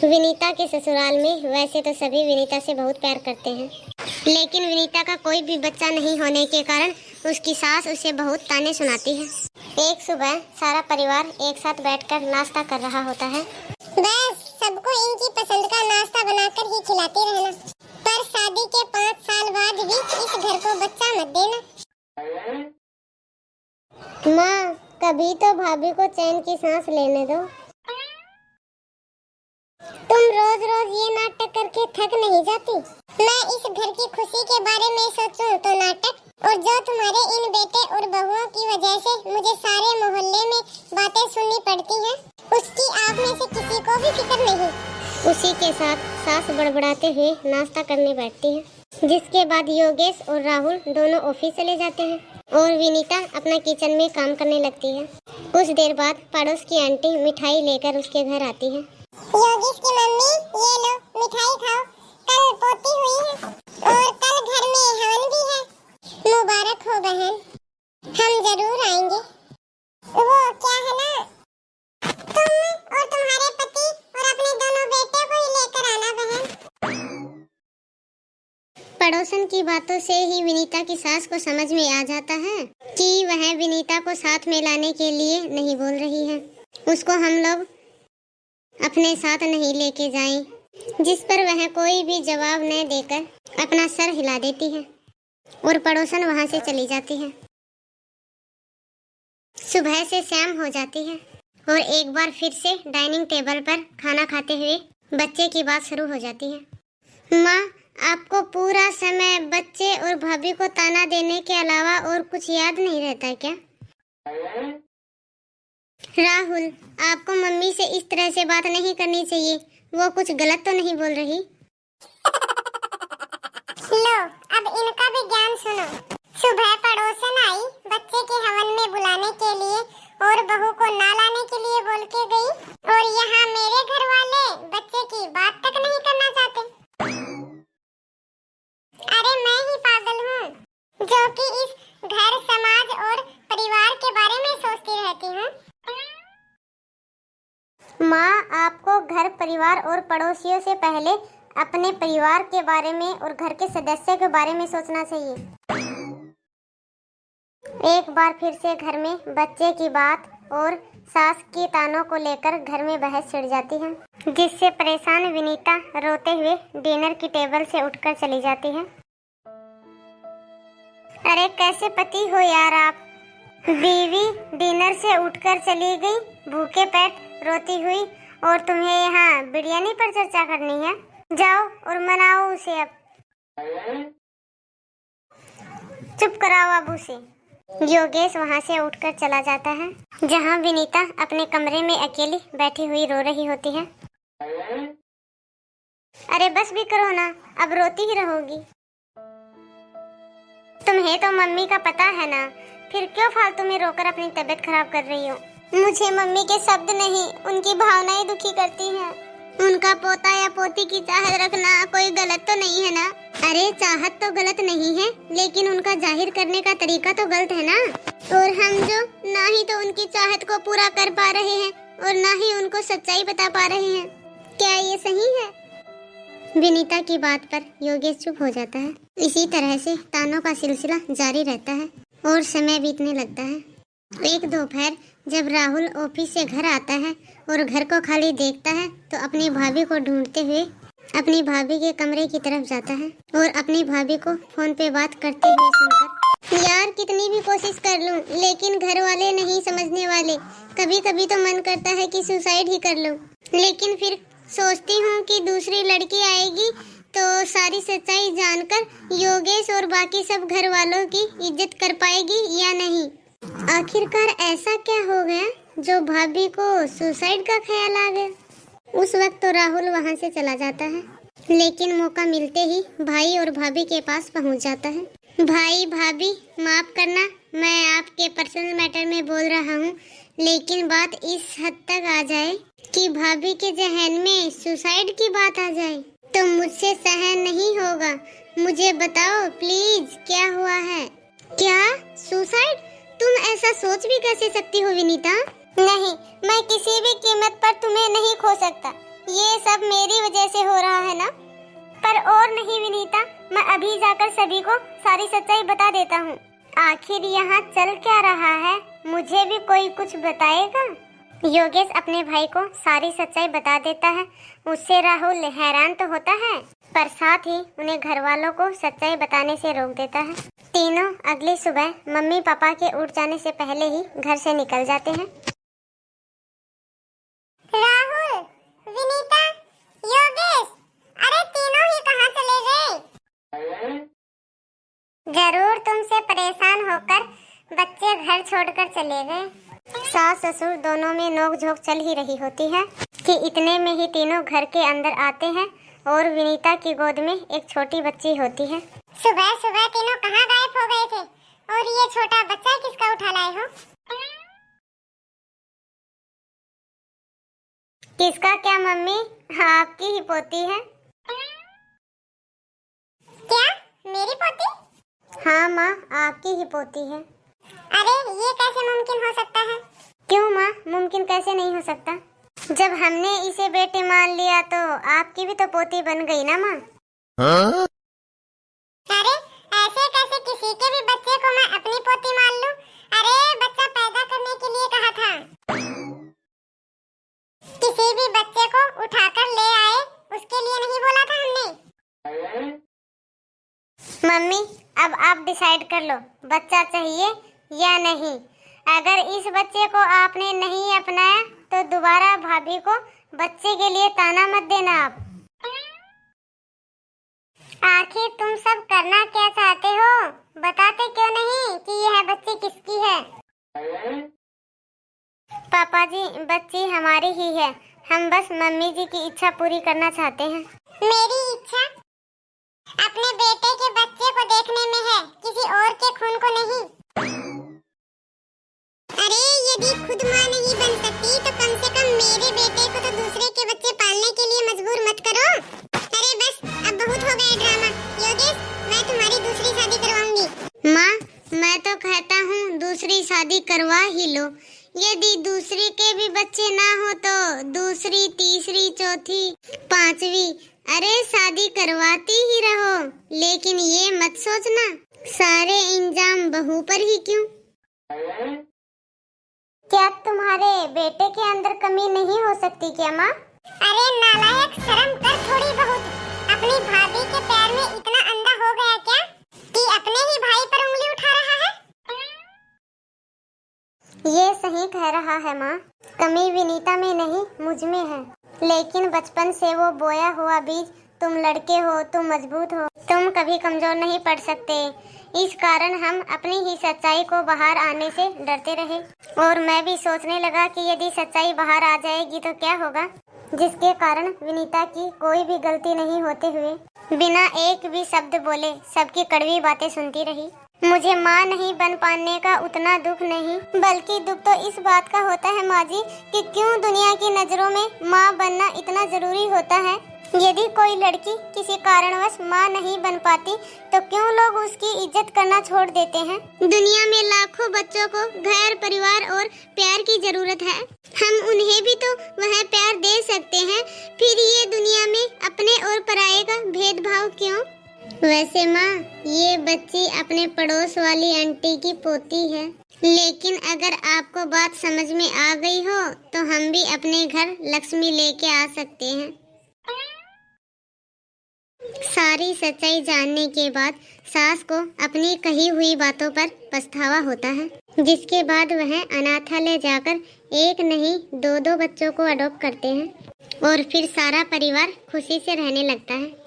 विनीता के ससुराल में वैसे तो सभी विनीता से बहुत प्यार करते हैं, लेकिन विनीता का कोई भी बच्चा नहीं होने के कारण उसकी सास उसे बहुत ताने सुनाती है। एक सुबह सारा परिवार एक साथ बैठकर नाश्ता कर रहा होता है। बस सबको इनकी पसंद का नाश्ता बनाकर ही खिलाते रहना, पर शादी के 5 साल बाद भी इस घर को बच्चा मत देना। माँ, कभी तो भाभी को चैन की सांस लेने दो। तुम रोज रोज ये नाटक करके थक नहीं जाती? मैं इस घर की खुशी के बारे में सोचूं तो नाटक, और जो तुम्हारे इन बेटे और बहुओं की वजह से मुझे सारे मोहल्ले में बातें सुननी पड़ती हैं, उसकी आप में से किसी को भी फिक्र नहीं। उसी के साथ सास बड़बड़ाते हुए नाश्ता करने बैठती है, जिसके बाद योगेश और राहुल दोनों ऑफिस चले जाते हैं और विनीता अपना किचन में काम करने लगती है। कुछ देर बाद पड़ोस की आंटी मिठाई लेकर उसके घर आती है। योगेश की मम्मी, ये लो मिठाई खाओ, कल पोती हुई है और कल घर में हवन भी है। मुबारक हो बहन, हम जरूर आएंगे। वो क्या है ना, तुम और तुम्हारे पति और अपने दोनों बेटे को ही लेकर आना बहन। पड़ोसन की बातों से ही विनीता की सास को समझ में आ जाता है कि वह विनीता को साथ में लाने के लिए नहीं बोल रही है। उसको हम लोग अपने साथ नहीं लेके जाएं, जिस पर वह कोई भी जवाब न देकर अपना सर हिला देती है और पड़ोसन वहां से चली जाती है। सुबह से शाम हो जाती है और एक बार फिर से डाइनिंग टेबल पर खाना खाते हुए बच्चे की बात शुरू हो जाती है। माँ, आपको पूरा समय बच्चे और भाभी को ताना देने के अलावा और कुछ याद नहीं रहता क्या? राहुल, आपको मम्मी से इस तरह से बात नहीं करनी चाहिए, वो कुछ गलत तो नहीं बोल रही? लो, अब इनका भी ज्ञान सुनो। सुबह पड़ोसन आई बच्चे के हवन में बुलाने के लिए और बहू को ना लाने के लिए बोल के गई, और यहाँ मेरे घर वाले बच्चे की बात तक नहीं करना चाहते। अरे मैं ही पागल हूँ जो कि इस घर, समाज और परिवार के बारे में सोचती रहती हूँ। माँ, आपको घर, परिवार और पड़ोसियों से पहले अपने परिवार के बारे में और घर के सदस्यों के बारे में सोचना चाहिए। एक बार फिर से घर में बच्चे की बात और सास की तानों को लेकर घर में बहस छिड़ जाती है, जिससे परेशान विनीता रोते हुए डिनर की टेबल से उठकर चली जाती है। अरे कैसे पति हो यार आप? बीवी डिनर से उठकर चली गई भूखे पेट रोती हुई, और तुम्हें यहाँ बिरयानी पर चर्चा करनी है? जाओ और मनाओ उसे। अब चुप कराओ अब उसे। योगेश वहाँ से उठकर चला जाता है, जहाँ विनीता अपने कमरे में अकेली बैठी हुई रो रही होती है। अरे बस भी करो ना, अब रोती ही रहोगी। तुम्हें तो मम्मी का पता है ना, फिर क्यों फालतू में रोकर अपनी तबीयत खराब कर रही हो? मुझे मम्मी के शब्द नहीं, उनकी भावनाएं दुखी करती हैं। उनका पोता या पोती की चाहत रखना कोई गलत तो नहीं है ना? अरे चाहत तो गलत नहीं है, लेकिन उनका जाहिर करने का तरीका तो गलत है ना। और हम जो ना ही तो उनकी चाहत को पूरा कर पा रहे हैं और ना ही उनको सच्चाई बता पा रहे हैं, क्या ये सही है? विनीता की बात पर योगेश चुप हो जाता है। इसी तरह से तानों का सिलसिला जारी रहता है और समय बीतने लगता है। एक दोपहर जब राहुल ऑफिस से घर आता है और घर को खाली देखता है, तो अपनी भाभी को ढूंढते हुए अपनी भाभी के कमरे की तरफ जाता है और अपनी भाभी को फोन पे बात करते हुए सुनकर, यार कितनी भी कोशिश कर लूं, लेकिन घर वाले नहीं समझने वाले। कभी कभी तो मन करता है कि सुसाइड ही कर लूं, लेकिन फिर सोचती हूँ कि दूसरी लड़की आएगी तो सारी सच्चाई जानकर योगेश और बाकी सब घर वालों की इज्जत कर पाएगी या नहीं। आखिरकार ऐसा क्या हो गया जो भाभी को सुसाइड का ख्याल आ गया? उस वक्त तो राहुल वहां से चला जाता है, लेकिन मौका मिलते ही भाई और भाभी के पास पहुंच जाता है। भाई भाभी माफ करना, मैं आपके पर्सनल मैटर में बोल रहा हूँ, लेकिन बात इस हद तक आ जाए कि भाभी के जहन में सुसाइड की बात आ जाए तो मुझसे सहन नहीं होगा। मुझे बताओ प्लीज, क्या हुआ है? क्या सुसाइड? तुम ऐसा सोच भी कैसे सकती हो विनीता? नहीं, मैं किसी भी कीमत पर तुम्हें नहीं खो सकता। ये सब मेरी वजह से हो रहा है ना? पर और नहीं विनीता, मैं अभी जाकर सभी को सारी सच्चाई बता देता हूँ। आखिर यहाँ चल क्या रहा है, मुझे भी कोई कुछ बताएगा? योगेश अपने भाई को सारी सच्चाई बता देता है। उससे राहुल हैरान तो होता है, पर साथ ही उन्हें घर वालों को सच्चाई बताने से रोक देता है। तीनों अगली सुबह मम्मी पापा के उठ जाने से पहले ही घर से निकल जाते हैं। राहुल, विनीता, योगेश, अरे तीनों ही कहाँ चले गए? जरूर तुमसे परेशान होकर बच्चे घर छोड़कर चले गए। सास ससुर दोनों में नोक-झोंक चल ही रही होती है कि इतने में ही तीनों घर के अंदर आते हैं और विनीता की गोद में एक छोटी बच्ची होती है। सुबह सुबह तीनों कहाँ गायब हो गए थे? और ये छोटा बच्चा किसका उठा लाए हो? किसका क्या मम्मी, आपकी ही पोती है। क्या मेरी पोती? हाँ माँ, आपकी ही पोती है। अरे ये कैसे मुमकिन हो सकता है? क्यों माँ, मुमकिन कैसे नहीं हो सकता? जब हमने इसे बेटी मान लिया तो आपकी भी तो पोती बन गई ना माँ। अरे ऐसे कैसे किसी के भी बच्चे को मैं अपनी पोती मान लूं? अरे बच्चा पैदा करने के लिए कहा था। किसी भी बच्चे को उठाकर ले आए, उसके लिए नहीं बोला था हमने। मम्मी अब आप डिसाइड कर लो, बच्चा चाहिए या नहीं। अगर इस बच्चे को आपने नहीं अपनाया तो दोबारा भाभी को बच्चे के लिए ताना मत देना आप। आखिर तुम सब करना क्या चाहते हो? बताते क्यों नहीं कि यह बच्ची किसकी है? पापा जी, बच्ची हमारी ही है। हम बस मम्मी जी की इच्छा पूरी करना चाहते हैं। मेरी इच्छा अपने बेटे के बच्चे को देखने में है, किसी और के खून को नहीं। अरे यदि खुद माँ नहीं बन सकती तो कम से कम मेरे बेटे को तो दूसरे के बच्चे पालने के लिए मजबूर मत करो। अरे बस, अब बहुत हो गया ड्रामा। योगेश, मैं तुम्हारी दूसरी शादी करवाऊंगी। माँ, मैं तो कहता हूँ दूसरी शादी करवा ही लो। यदि दूसरी के भी बच्चे ना हो तो दूसरी, तीसरी, चौथी, पांचवी, अरे शादी करवाती ही रहो। लेकिन ये मत सोचना सारे इंजाम बहू पर ही क्यों। क्या तुम्हारे बेटे के अंदर कमी नहीं हो सकती क्या माँ? अरे नालायक, शर्म कर थोड़ी बहुत। अपनी भाभी के पैर में इतना अंधा हो गया क्या कि अपने ही भाई पर उंगली उठा रहा है? ये सही कह रहा है माँ, कमी विनीता में नहीं मुझ में है। लेकिन बचपन से वो बोया हुआ बीज, तुम लड़के हो, तुम मजबूत हो, तुम कभी कमजोर नहीं पड़ सकते। इस कारण हम अपनी ही सच्चाई को बाहर आने से डरते रहे। और मैं भी सोचने लगा कि यदि सच्चाई बाहर आ जाएगी तो क्या होगा, जिसके कारण विनीता की कोई भी गलती नहीं होते हुए बिना एक भी शब्द बोले सबकी कड़वी बातें सुनती रही। मुझे माँ नहीं बन पाने का उतना दुख नहीं, बल्कि दुख तो इस बात का होता है माँ जी कि क्यों दुनिया की नजरों में माँ बनना इतना जरूरी होता है। यदि कोई लड़की किसी कारणवश माँ नहीं बन पाती तो क्यों लोग उसकी इज्जत करना छोड़ देते हैं। दुनिया में लाखों बच्चों को घर, परिवार और प्यार की जरूरत है। हम उन्हें भी तो वह प्यार दे सकते हैं। फिर ये दुनिया में अपने और पराये का भेदभाव क्यों? वैसे माँ, ये बच्ची अपने पड़ोस वाली आंटी की पोती है। लेकिन अगर आपको बात समझ में आ गई हो तो हम भी अपने घर लक्ष्मी लेके आ सकते हैं। सारी सच्चाई जानने के बाद सास को अपनी कही हुई बातों पर पछतावा होता है, जिसके बाद वह अनाथालय जाकर एक नहीं दो बच्चों को अडॉप्ट करते हैं और फिर सारा परिवार खुशी से रहने लगता है।